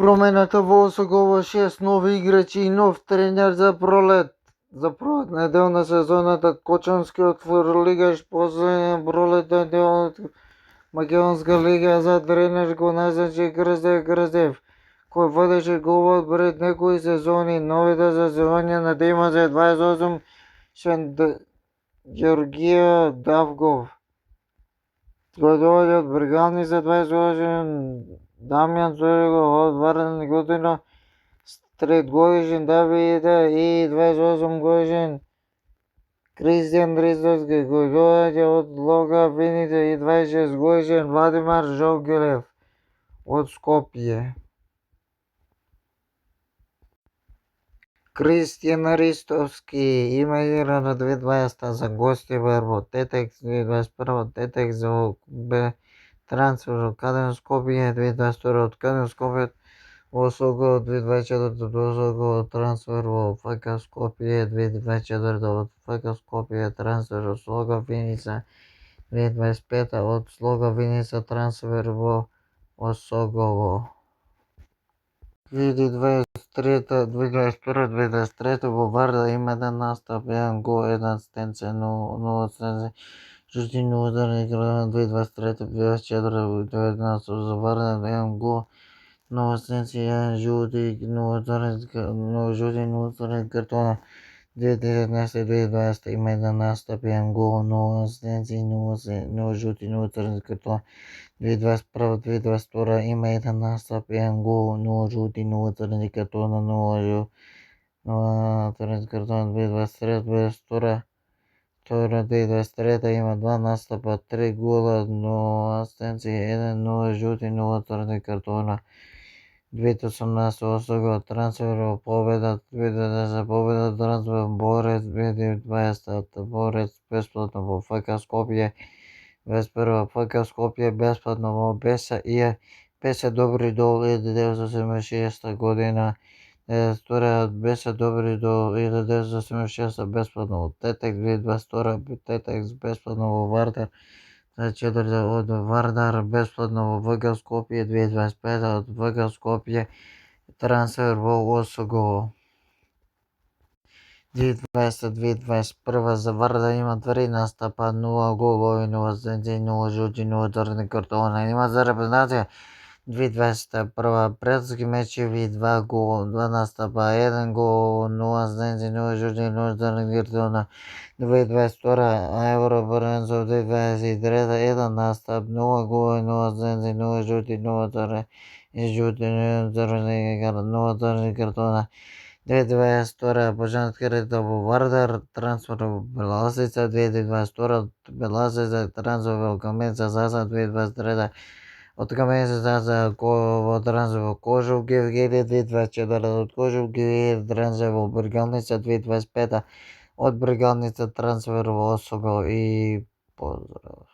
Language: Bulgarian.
Промената во Осогово 6 нови играчи и нов тренер за пролет. За пролетна дел на сезоната Кочанскиот фурлигаш последен пролетен дел од Македонска лига за тренер го назначи Крстев Крстев, кој водеше клубот пред некои сезони. Новите зазивања на тимот се 28 член Ѓорѓио Давгов, кој доаѓа од Бргалница, 28 Дамјан Цуриков од Вардар Готино, 3-годишен Давиде и 28 годишен Кристијан Ристовски, кој доаѓа од Слога Виница, и 26 годишен Владимир Жогилев од Скопје. Кристијан Ристовски има игра на 2020 за гости во Тетекс, 2021 Тетекс за трансфер од КДН Скопје, 2022 од КДН Скопје во Осого, 2024 од Осого трансфер во ФК Скопје, 2024 од ФК Скопје трансфер од Слога Виница, 2025 од Слога Виница трансфер во Осогово. 2021-2023 во Вардар има еден настап, 1 гол, 1 асистенција, 0 асистенција, жути 0 ударни игра. 2023-2024 за Вардар 1 гол, 0 асистенција, 1 жути, 0 ударни картона. 2019-2020 има еден настап, 1 гол, 0 асистенција, 0 жути, 0 ударни картона. 2021-2022 има еден настап, 1 гол, 0 жути, 0 ударни картона, 0 ударни картона. 2022-2023 има 2 настапа, 3 гола, 0 асистенција, 1 жути, 0 ударни картона. 2018 Осого трансфер во Победа, 2020 Победа трансфер во Борец, 2020 Борец бесплатно во ФК Скопје, 21 ФК Скопје бесплатно во Бесе Добри Дол 1976 година, 22 Бесе Добри Дол 1976 бесплатно во Тетекс, 2022 Тетекс бесплатно во Вардар, 24 од Вардар бесплатно во ФК Скопје, 2025 од ФК Скопје трансфер во Осогово. 2020-2021 за Вардар има 3 настапа, 0 голови, 0 асистенции, 0 жути, 0 ударни картона. Има за репрезентација 2021 пријателски мечеви, 2 гола, 2 настапа, 1 гол, 0 асистенции, 0 жути, 0 ударни картона. 2022 Евро првенство, 2023 1 настап, 0 голови, 0 асистенции, 0 жути, 0 ударни картона. 2022 Божанска Рита во Вардар трансфер во Беласица, 2022 Беласица трансфер во Каменица Заза, 2023 од Каменица Заза во трансфер во Кожув Гевгели, 2024 од Кожув Гевгели трансфер во Бргалница, 2025 од Бргалница трансфер во Осого и поздрав.